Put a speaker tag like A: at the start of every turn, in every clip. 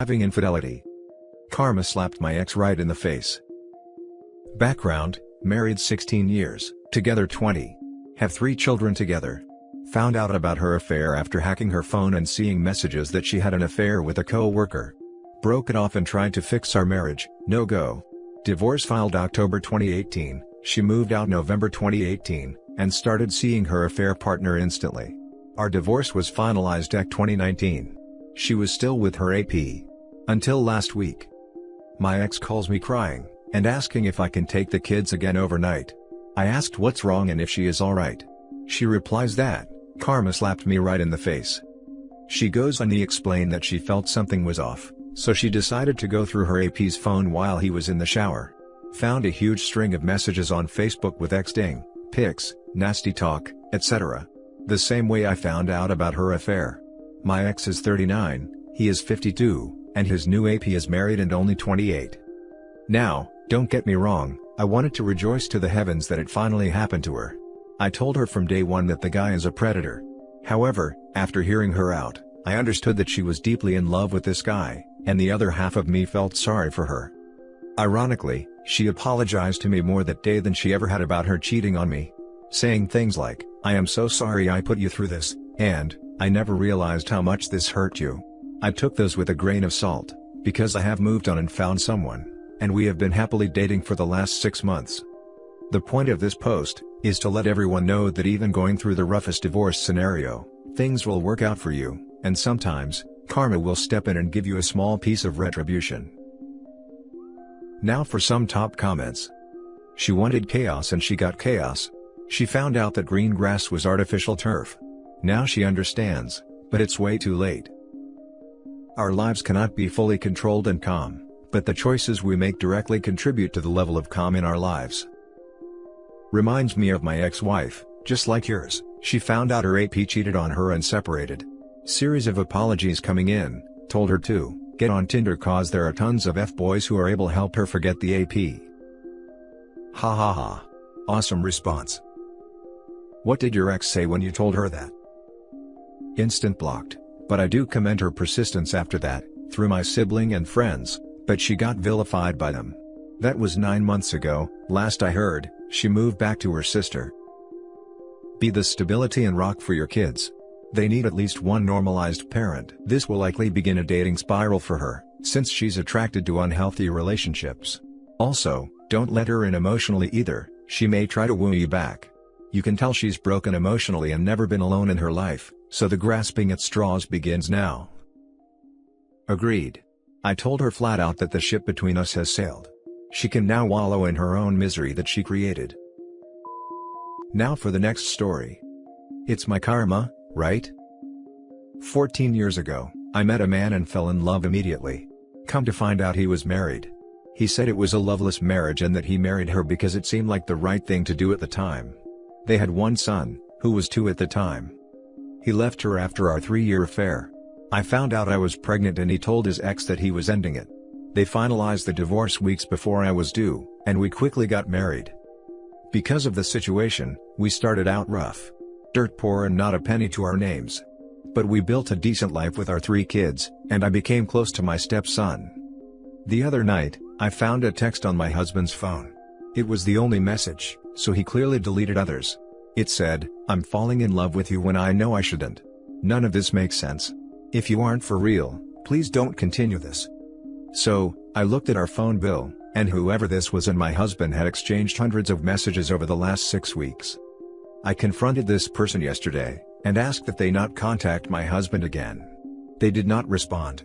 A: Having infidelity. Karma slapped my ex right in the face. Background: married 16 years, together 20. Have 3 children together. Found out about her affair after hacking her phone and seeing messages that she had an affair with a co-worker. Broke it off and tried to fix our marriage, no go. Divorce filed October 2018, she moved out November 2018, and started seeing her affair partner instantly. Our divorce was finalized at 2019. She was still with her AP. Until last week. My ex calls me crying, and asking if I can take the kids again overnight. I asked what's wrong and if she is alright. She replies that, karma slapped me right in the face. She goes on to explain that she felt something was off, so she decided to go through her AP's phone while he was in the shower. Found a huge string of messages on Facebook with texting, pics, nasty talk, etc. The same way I found out about her affair. My ex is 39, he is 52. And his new AP is married and only 28. Now, don't get me wrong, I wanted to rejoice to the heavens that it finally happened to her. I told her from day one that the guy is a predator. However, after hearing her out, I understood that she was deeply in love with this guy, and the other half of me felt sorry for her. Ironically, she apologized to me more that day than she ever had about her cheating on me. Saying things like, "I am so sorry I put you through this," and, "I never realized how much this hurt you." I took those with a grain of salt, because I have moved on and found someone, and we have been happily dating for the last 6 months. The point of this post is to let everyone know that even going through the roughest divorce scenario, things will work out for you, and sometimes, karma will step in and give you a small piece of retribution. Now for some top comments. She wanted chaos and she got chaos. She found out that green grass was artificial turf. Now she understands, but it's way too late. Our lives cannot be fully controlled and calm, but the choices we make directly contribute to the level of calm in our lives. Reminds me of my ex-wife, just like yours, she found out her AP cheated on her and separated. Series of apologies coming in, told her to get on Tinder cause there are tons of F-boys who are able to help her forget the AP. Ha ha ha. Awesome response. What did your ex say when you told her that? Instant blocked. But I do commend her persistence after that, through my sibling and friends, but she got vilified by them. That was 9 months ago, last I heard, she moved back to her sister. Be the stability and rock for your kids. They need at least one normalized parent. This will likely begin a dating spiral for her, since she's attracted to unhealthy relationships. Also, don't let her in emotionally either, she may try to woo you back. You can tell she's broken emotionally and never been alone in her life, so the grasping at straws begins now. Agreed. I told her flat out that the ship between us has sailed. She can now wallow in her own misery that she created. Now for the next story. It's my karma, right? 14 years ago, I met a man and fell in love immediately. Come to find out he was married. He said it was a loveless marriage and that he married her because it seemed like the right thing to do at the time. They had one son, who was 2 at the time. He left her after our 3-year affair. I found out I was pregnant and he told his ex that he was ending it. They finalized the divorce weeks before I was due, and we quickly got married. Because of the situation, we started out rough. Dirt poor and not a penny to our names. But we built a decent life with our 3 kids, and I became close to my stepson. The other night, I found a text on my husband's phone. It was the only message, so he clearly deleted others. It said, "I'm falling in love with you when I know I shouldn't. None of this makes sense. If you aren't for real, please don't continue this." So, I looked at our phone bill, and whoever this was and my husband had exchanged hundreds of messages over the last 6 weeks. I confronted this person yesterday, and asked that they not contact my husband again. They did not respond.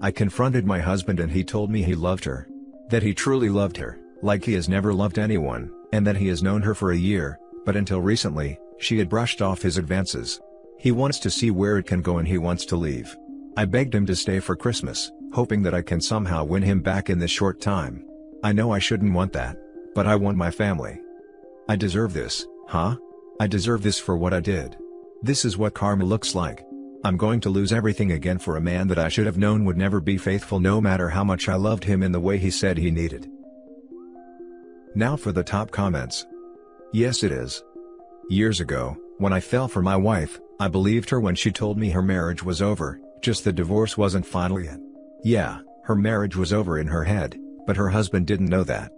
A: I confronted my husband and he told me he loved her. That he truly loved her, like he has never loved anyone, and that he has known her for a year, but until recently, she had brushed off his advances. He wants to see where it can go and he wants to leave. I begged him to stay for Christmas, hoping that I can somehow win him back in this short time. I know I shouldn't want that, but I want my family. I deserve this, huh? I deserve this for what I did. This is what karma looks like. I'm going to lose everything again for a man that I should have known would never be faithful no matter how much I loved him in the way he said he needed. Now for the top comments. Yes it is. Years ago, when I fell for my wife, I believed her when she told me her marriage was over, just the divorce wasn't final yet. Yeah, her marriage was over in her head, but her husband didn't know that.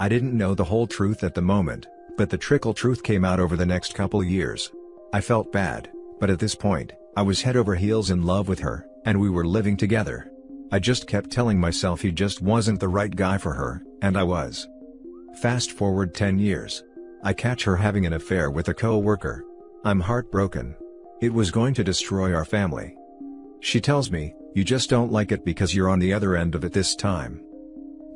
A: I didn't know the whole truth at the moment, but the trickle truth came out over the next couple years. I felt bad, but at this point, I was head over heels in love with her, and we were living together. I just kept telling myself he just wasn't the right guy for her, and I was. Fast forward 10 years. I catch her having an affair with a co-worker. I'm heartbroken. It was going to destroy our family. She tells me, "You just don't like it because you're on the other end of it this time."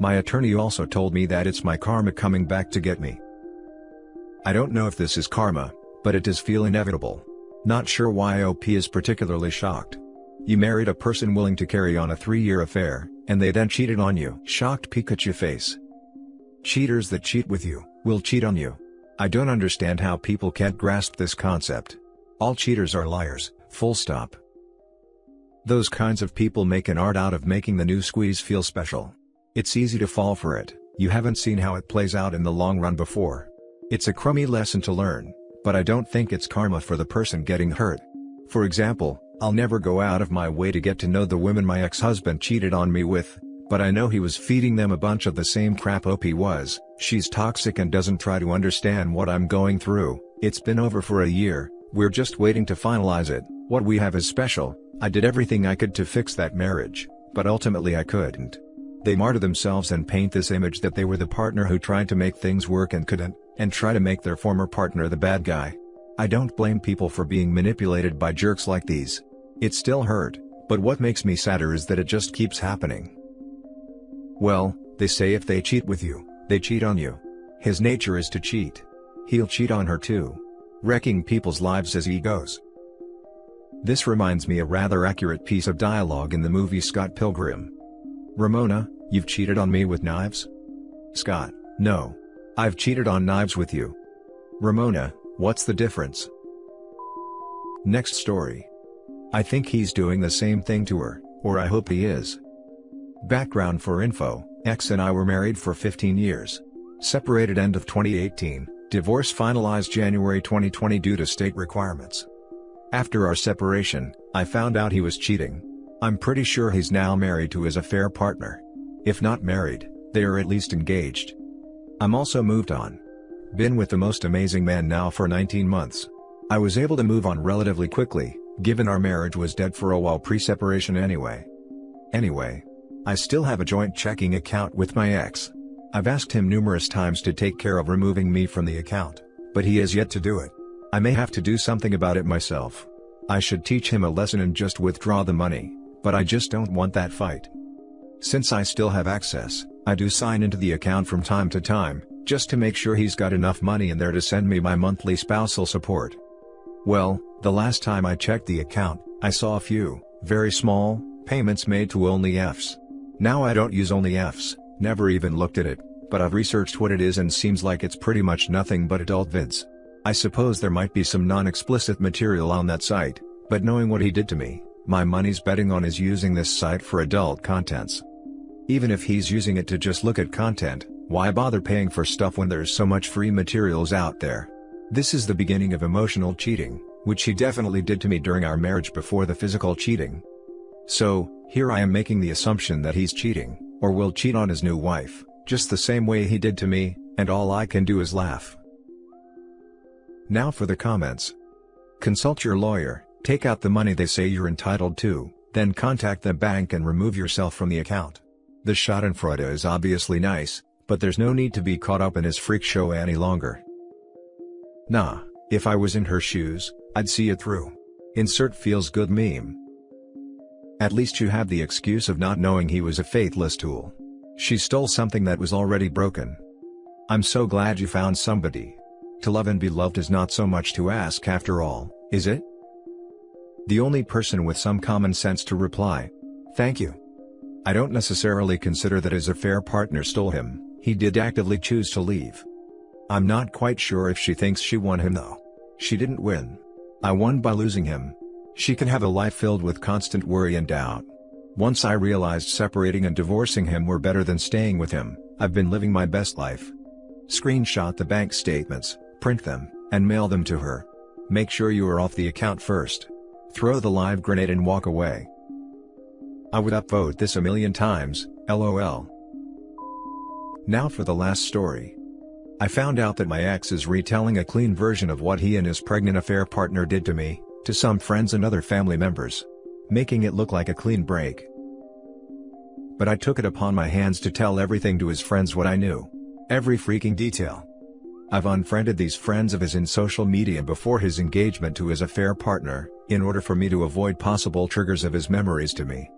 A: My attorney also told me that it's my karma coming back to get me. I don't know if this is karma, but it does feel inevitable. Not sure why OP is particularly shocked. You married a person willing to carry on a 3-year affair, and they then cheated on you. Shocked Pikachu face. Cheaters that cheat with you, will cheat on you. I don't understand how people can't grasp this concept. All cheaters are liars, full stop. Those kinds of people make an art out of making the new squeeze feel special. It's easy to fall for it, you haven't seen how it plays out in the long run before. It's a crummy lesson to learn, but I don't think it's karma for the person getting hurt. For example, I'll never go out of my way to get to know the women my ex-husband cheated on me with, but I know he was feeding them a bunch of the same crap OP was. She's toxic and doesn't try to understand what I'm going through. It's been over for a year, we're just waiting to finalize it. What we have is special. I did everything I could to fix that marriage, but ultimately I couldn't. They martyr themselves and paint this image that they were the partner who tried to make things work and couldn't, and try to make their former partner the bad guy. I don't blame people for being manipulated by jerks like these. It still hurt, but what makes me sadder is that it just keeps happening. Well, they say if they cheat with you, they cheat on you. His nature is to cheat. He'll cheat on her too. Wrecking people's lives as he goes. This reminds me a rather accurate piece of dialogue in the movie Scott Pilgrim. "Ramona, you've cheated on me with knives?" Scott: "No. I've cheated on knives with you." Ramona: "What's the difference?" Next story. I think he's doing the same thing to her, or I hope he is. Background for info: ex and I were married for 15 years. Separated end of 2018, divorce finalized January 2020 due to state requirements. After our separation, I found out he was cheating. I'm pretty sure he's now married to his affair partner. If not married, they are at least engaged. I'm also moved on. Been with the most amazing man now for 19 months. I was able to move on relatively quickly, given our marriage was dead for a while pre-separation anyway. I still have a joint checking account with my ex. I've asked him numerous times to take care of removing me from the account, but he has yet to do it. I may have to do something about it myself. I should teach him a lesson and just withdraw the money, but I just don't want that fight. Since I still have access, I do sign into the account from time to time, just to make sure he's got enough money in there to send me my monthly spousal support. Well, the last time I checked the account, I saw a few, very small, payments made to OnlyFs. Now I don't use OnlyFs, never even looked at it, but I've researched what it is and seems like it's pretty much nothing but adult vids. I suppose there might be some non-explicit material on that site, but knowing what he did to me, my money's betting on his using this site for adult contents. Even if he's using it to just look at content, why bother paying for stuff when there's so much free materials out there? This is the beginning of emotional cheating, which he definitely did to me during our marriage before the physical cheating. So, here I am making the assumption that he's cheating, or will cheat on his new wife, just the same way he did to me, and all I can do is laugh. Now for the comments. Consult your lawyer, take out the money they say you're entitled to, then contact the bank and remove yourself from the account. The schadenfreude is obviously nice, but there's no need to be caught up in his freak show any longer. Nah, if I was in her shoes, I'd see it through. Insert feels good meme. At least you have the excuse of not knowing he was a faithless tool. She stole something that was already broken. I'm so glad you found somebody. To love and be loved is not so much to ask after all, is it? The only person with some common sense to reply, "Thank you." I don't necessarily consider that his affair partner stole him, he did actively choose to leave. I'm not quite sure if she thinks she won him though. She didn't win. I won by losing him. She can have a life filled with constant worry and doubt. Once I realized separating and divorcing him were better than staying with him, I've been living my best life. Screenshot the bank statements, print them, and mail them to her. Make sure you are off the account first. Throw the live grenade and walk away. I would upvote this a million times, lol. Now for the last story. I found out that my ex is retelling a clean version of what he and his pregnant affair partner did to me, to some friends and other family members, making it look like a clean break. But I took it upon my hands to tell everything to his friends, what I knew. Every freaking detail. I've unfriended these friends of his in social media before his engagement to his affair partner, in order for me to avoid possible triggers of his memories to me.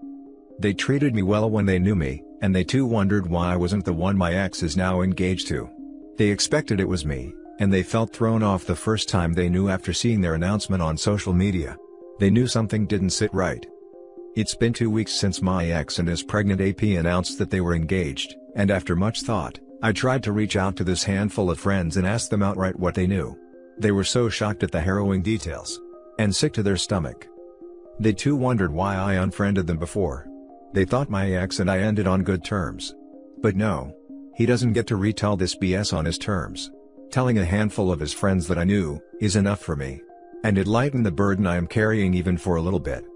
A: They treated me well when they knew me, and they too wondered why I wasn't the one my ex is now engaged to. They expected it was me, and they felt thrown off the first time they knew after seeing their announcement on social media. They knew something didn't sit right. It's been 2 weeks since my ex and his pregnant AP announced that they were engaged, and after much thought, I tried to reach out to this handful of friends and ask them outright what they knew. They were so shocked at the harrowing details, and sick to their stomach. They too wondered why I unfriended them before. They thought my ex and I ended on good terms. But no. He doesn't get to retell this BS on his terms. Telling a handful of his friends that I knew, is enough for me. And it lightened the burden I am carrying even for a little bit.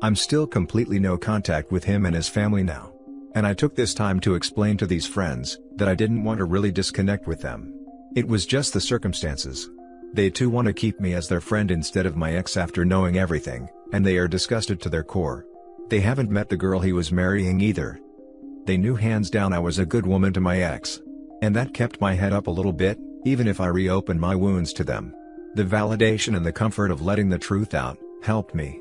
A: I'm still completely no contact with him and his family now. And I took this time to explain to these friends, that I didn't want to really disconnect with them. It was just the circumstances. They too want to keep me as their friend instead of my ex after knowing everything, and they are disgusted to their core. They haven't met the girl he was marrying either. They knew hands down I was a good woman to my ex. And that kept my head up a little bit, even if I reopened my wounds to them. The validation and the comfort of letting the truth out, helped me.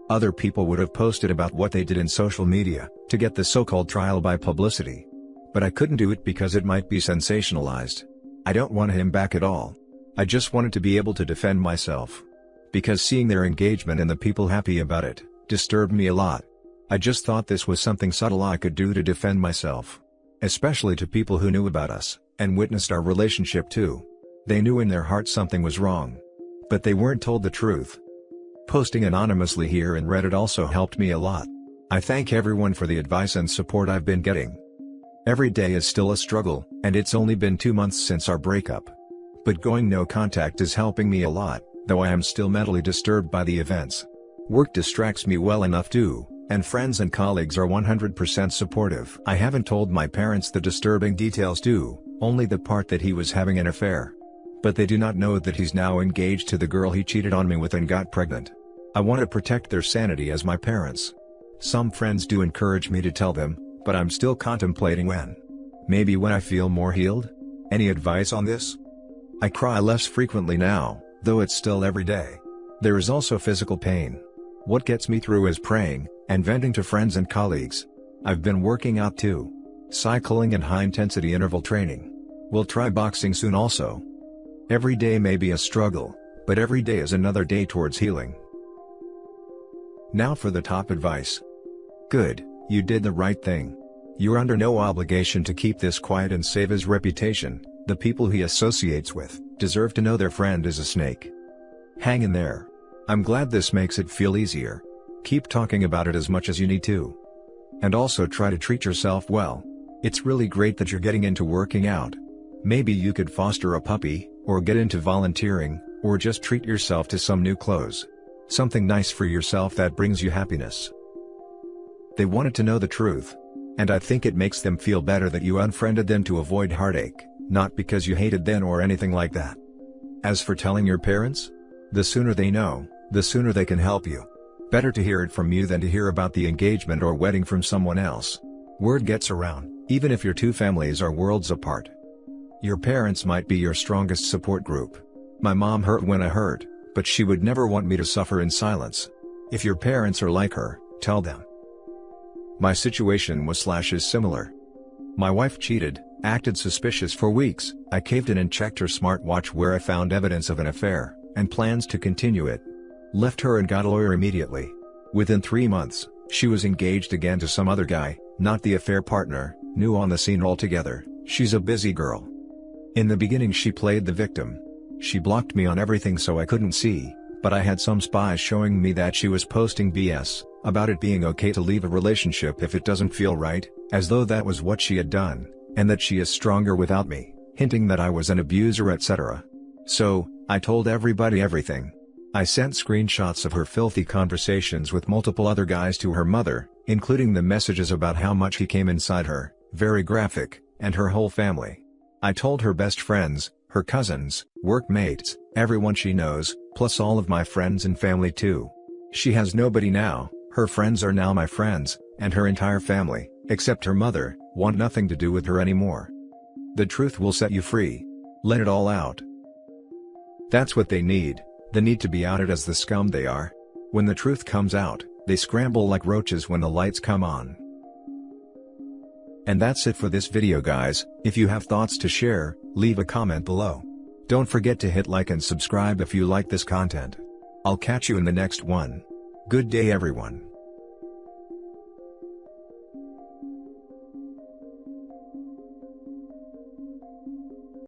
A: Other people would have posted about what they did in social media, to get the so-called trial by publicity. But I couldn't do it because it might be sensationalized. I don't want him back at all. I just wanted to be able to defend myself. Because seeing their engagement and the people happy about it, disturbed me a lot. I just thought this was something subtle I could do to defend myself. Especially to people who knew about us, and witnessed our relationship too. They knew in their heart something was wrong. But they weren't told the truth. Posting anonymously here in Reddit also helped me a lot. I thank everyone for the advice and support I've been getting. Every day is still a struggle, and it's only been 2 months since our breakup. But going no contact is helping me a lot, though I am still mentally disturbed by the events. Work distracts me well enough too, and friends and colleagues are 100% supportive. I haven't told my parents the disturbing details too, only the part that he was having an affair. But they do not know that he's now engaged to the girl he cheated on me with and got pregnant. I want to protect their sanity as my parents. Some friends do encourage me to tell them, but I'm still contemplating when. Maybe when I feel more healed? Any advice on this? I cry less frequently now, though it's still every day. There is also physical pain. What gets me through is praying, and venting to friends and colleagues. I've been working out too. Cycling and high-intensity interval training. We'll try boxing soon also. Every day may be a struggle, but every day is another day towards healing. Now for the top advice. Good, you did the right thing. You're under no obligation to keep this quiet and save his reputation. The people he associates with deserve to know their friend is a snake. Hang in there. I'm glad this makes it feel easier. Keep talking about it as much as you need to. And also try to treat yourself well. It's really great that you're getting into working out. Maybe you could foster a puppy, or get into volunteering, or just treat yourself to some new clothes. Something nice for yourself that brings you happiness. They wanted to know the truth. And I think it makes them feel better that you unfriended them to avoid heartache, not because you hated them or anything like that. As for telling your parents, the sooner they know, the sooner they can help you. Better to hear it from you than to hear about the engagement or wedding from someone else. Word gets around, even if your two families are worlds apart. Your parents might be your strongest support group. My mom hurt when I hurt, but she would never want me to suffer in silence. If your parents are like her, tell them. My situation was/is similar. My wife cheated, acted suspicious for weeks. I caved in and checked her smartwatch where I found evidence of an affair, and plans to continue it. Left her and got a lawyer immediately. Within 3 months, she was engaged again to some other guy, not the affair partner, new on the scene altogether. She's a busy girl. In the beginning she played the victim. She blocked me on everything so I couldn't see, but I had some spies showing me that she was posting BS, about it being okay to leave a relationship if it doesn't feel right, as though that was what she had done, and that she is stronger without me, hinting that I was an abuser etc. So, I told everybody everything. I sent screenshots of her filthy conversations with multiple other guys to her mother, including the messages about how much he came inside her, very graphic, and her whole family. I told her best friends, her cousins, workmates, everyone she knows, plus all of my friends and family too. She has nobody now, her friends are now my friends, and her entire family, except her mother, want nothing to do with her anymore. The truth will set you free. Let it all out. That's what they need to be outed as the scum they are. When the truth comes out, they scramble like roaches when the lights come on. And that's it for this video guys. If you have thoughts to share, leave a comment below. Don't forget to hit like and subscribe if you like this content. I'll catch you in the next one. Good day everyone.